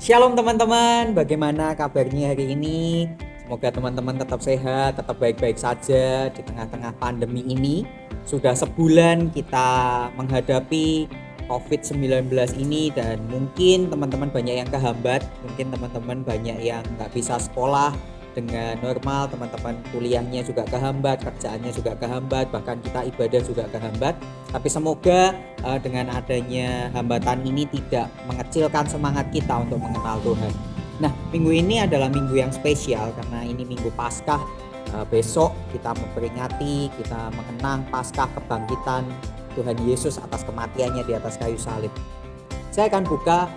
Shalom teman-teman, bagaimana kabarnya hari ini? Semoga teman-teman tetap sehat, tetap baik-baik saja di tengah-tengah pandemi ini. Sudah sebulan kita menghadapi COVID-19 ini dan mungkin teman-teman banyak yang kehambat, mungkin teman-teman banyak yang nggak bisa sekolah dengan normal, teman-teman kuliahnya juga kehambat, kerjaannya juga kehambat, bahkan kita ibadah juga kehambat. Tapi semoga dengan adanya hambatan ini tidak mengecilkan semangat kita untuk mengenal Tuhan. Nah, minggu ini adalah minggu yang spesial karena ini minggu Paskah. Besok kita memperingati, kita mengenang Paskah kebangkitan Tuhan Yesus atas kematiannya di atas kayu salib. Saya akan buka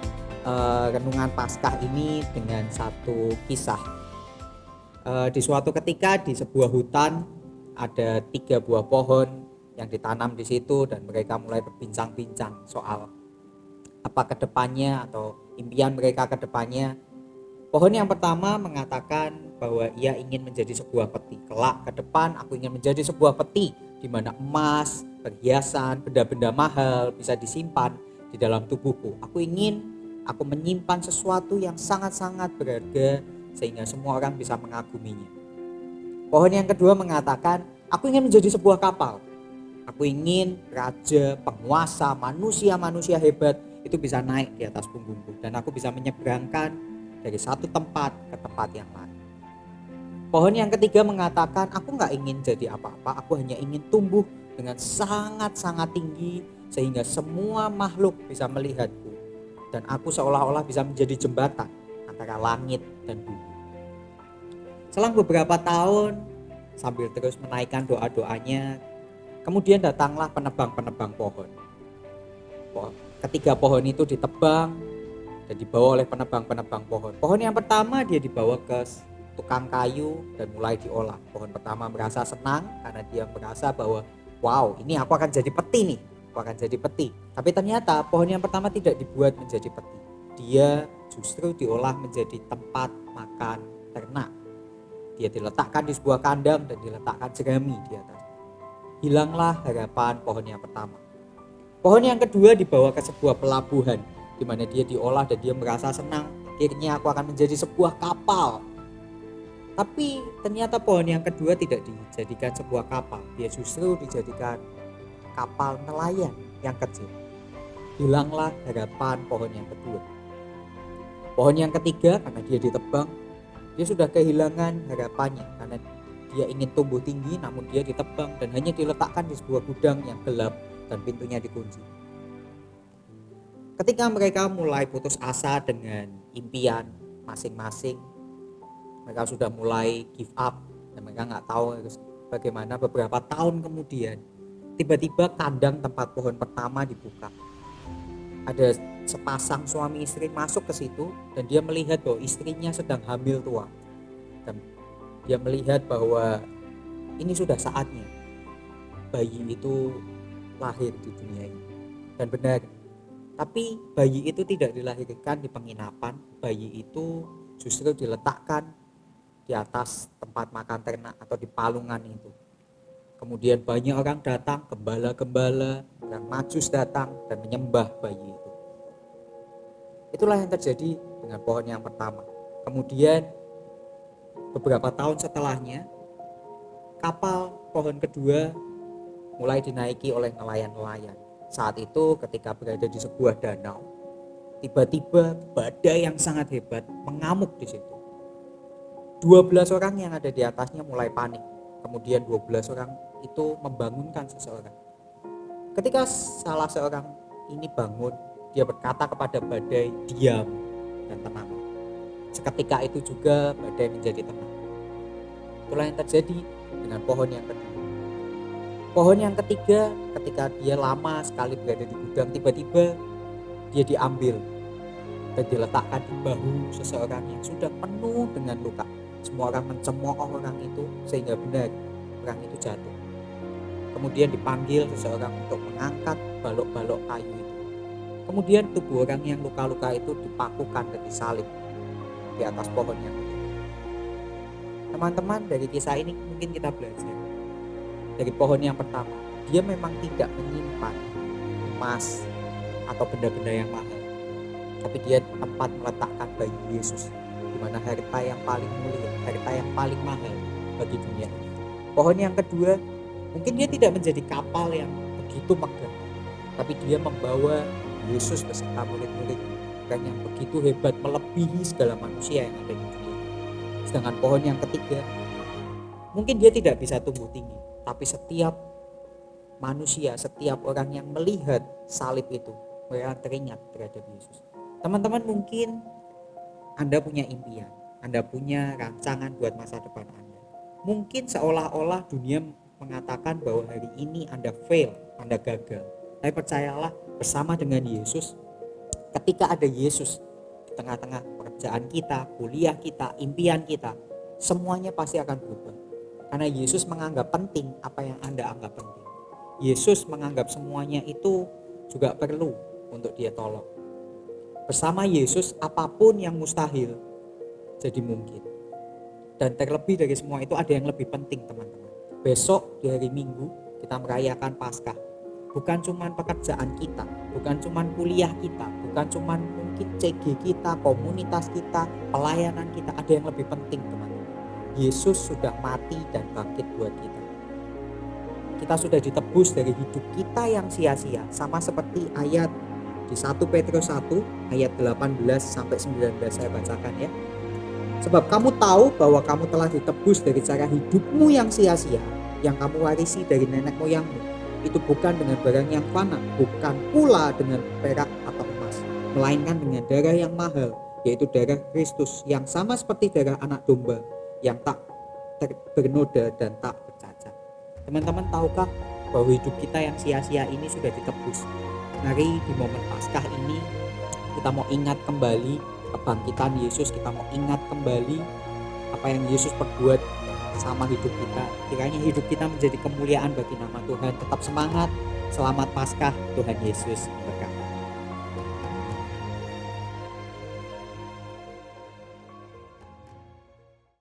renungan Paskah ini dengan satu kisah. Di suatu ketika di sebuah hutan ada 3 buah pohon yang ditanam di situ dan mereka mulai berbincang-bincang soal apa kedepannya atau impian mereka kedepannya. Pohon yang pertama mengatakan bahwa ia ingin menjadi sebuah peti. Kelak ke depan aku ingin menjadi sebuah peti di mana emas, perhiasan, benda-benda mahal bisa disimpan di dalam tubuhku. Aku menyimpan sesuatu yang sangat-sangat berharga sehingga semua orang bisa mengaguminya. Pohon yang kedua mengatakan, aku ingin menjadi sebuah kapal. Aku ingin raja, penguasa, manusia hebat itu bisa naik di atas punggungku dan aku bisa menyeberangkan dari satu tempat ke tempat yang lain. Pohon yang ketiga mengatakan, aku gak ingin jadi apa-apa, aku hanya ingin tumbuh dengan sangat-sangat tinggi sehingga semua makhluk bisa melihatku dan aku seolah-olah bisa menjadi jembatan antara langit dan bumi. Selang beberapa tahun, sambil terus menaikkan doa-doanya, kemudian datanglah penebang-penebang pohon. Ketiga pohon itu ditebang dan dibawa oleh penebang-penebang pohon. Pohon yang pertama dia dibawa ke tukang kayu dan mulai diolah. Pohon pertama merasa senang karena dia merasa bahwa wow, ini aku akan jadi peti nih. Aku akan jadi peti. Tapi ternyata pohon yang pertama tidak dibuat menjadi peti. Dia justru diolah menjadi tempat makan ternak. Dia diletakkan di sebuah kandang dan diletakkan jerami di atas. Hilanglah harapan pohon yang pertama. Pohon yang kedua dibawa ke sebuah pelabuhan di mana dia diolah dan dia merasa senang. Akhirnya aku akan menjadi sebuah kapal. Tapi ternyata pohon yang kedua tidak dijadikan sebuah kapal. Dia justru dijadikan kapal nelayan yang kecil. Hilanglah harapan pohon yang kedua. Pohon yang ketiga karena dia ditebang, dia sudah kehilangan harapannya karena dia ingin tumbuh tinggi namun dia ditebang dan hanya diletakkan di sebuah gudang yang gelap dan pintunya dikunci. Ketika mereka mulai putus asa dengan impian masing-masing, mereka sudah mulai give up dan mereka nggak tahu bagaimana. Beberapa tahun kemudian tiba-tiba kandang tempat pohon pertama dibuka. Ada sepasang suami istri masuk ke situ dan dia melihat bahwa istrinya sedang hamil tua dan dia melihat bahwa ini sudah saatnya bayi itu lahir di dunia ini. Dan benar, tapi bayi itu tidak dilahirkan di penginapan, bayi itu justru diletakkan di atas tempat makan ternak atau di palungan itu. Kemudian banyak orang datang, gembala-gembala, orang majus datang dan menyembah bayi itu. Itulah yang terjadi dengan pohon yang pertama. Kemudian beberapa tahun setelahnya, kapal pohon kedua mulai dinaiki oleh nelayan-nelayan. Saat itu ketika berada di sebuah danau, tiba-tiba badai yang sangat hebat mengamuk di situ. 12 orang yang ada di atasnya mulai panik. Kemudian 12 orang itu membangunkan seseorang. Ketika salah seorang ini bangun, dia berkata kepada badai, diam dan tenang. Seketika itu juga badai menjadi tenang. Itulah yang terjadi dengan pohon yang kedua. Pohon yang ketiga, ketika dia lama sekali berada di gudang, tiba-tiba dia diambil dan diletakkan di bahu seseorang yang sudah penuh dengan luka. Semua orang mencemooh orang itu sehingga benar orang itu jatuh. Kemudian dipanggil seseorang untuk mengangkat balok-balok kayu itu. Kemudian tubuh orang yang luka-luka itu dipakukan dan disalib di atas pohon yang ketiga. Teman-teman, dari kisah ini mungkin kita belajar dari pohon yang pertama, dia memang tidak menyimpan emas atau benda-benda yang mahal. tapi dia tempat meletakkan bayi Yesus, di mana harta yang paling mulia, harta yang paling mahal bagi dunia ini. Pohon yang kedua, mungkin dia tidak menjadi kapal yang begitu megah, tapi dia membawa Yesus beserta murid-muridnya yang begitu hebat, melebihi segala manusia yang ada di dunia. Sedangkan pohon yang ketiga, mungkin dia tidak bisa tumbuh tinggi, tapi setiap manusia, setiap orang yang melihat salib itu, mereka teringat terhadap Yesus. Teman-teman, mungkin Anda punya impian, Anda punya rancangan buat masa depan Anda. Mungkin seolah-olah dunia mengatakan bahwa hari ini Anda fail, Anda gagal. Tapi percayalah, bersama dengan Yesus, ketika ada Yesus di tengah-tengah pekerjaan kita, kuliah kita, impian kita, semuanya pasti akan berubah. Karena Yesus menganggap penting apa yang Anda anggap penting. Yesus menganggap semuanya itu juga perlu untuk dia tolong. Bersama Yesus, apapun yang mustahil jadi mungkin. Dan terlebih dari semua itu ada yang lebih penting, teman-teman. Besok di hari Minggu kita merayakan Paskah. Bukan cuman pekerjaan kita, bukan cuman kuliah kita, bukan cuman mungkin CG kita, komunitas kita, pelayanan kita, ada yang lebih penting, teman-teman. Yesus sudah mati dan bangkit buat kita. Kita sudah ditebus dari hidup kita yang sia-sia, sama seperti ayat di 1 Petrus 1 ayat 18 sampai 19 saya bacakan ya. Sebab kamu tahu bahwa kamu telah ditebus dari cara hidupmu yang sia-sia, yang kamu warisi dari nenek moyangmu. Itu bukan dengan barang yang fana, bukan pula dengan perak atau emas, melainkan dengan darah yang mahal, yaitu darah Kristus, yang sama seperti darah anak domba, yang tak bernoda dan tak bercacat. Teman-teman tahukah bahwa hidup kita yang sia-sia ini sudah ditebus? Mari di momen Paskah ini kita mau ingat kembali kebangkitan Yesus, kita mau ingat kembali apa yang Yesus perbuat sama hidup kita. Kiranya hidup kita menjadi kemuliaan bagi nama Tuhan. Tetap semangat, selamat Paskah, Tuhan Yesus memberkati.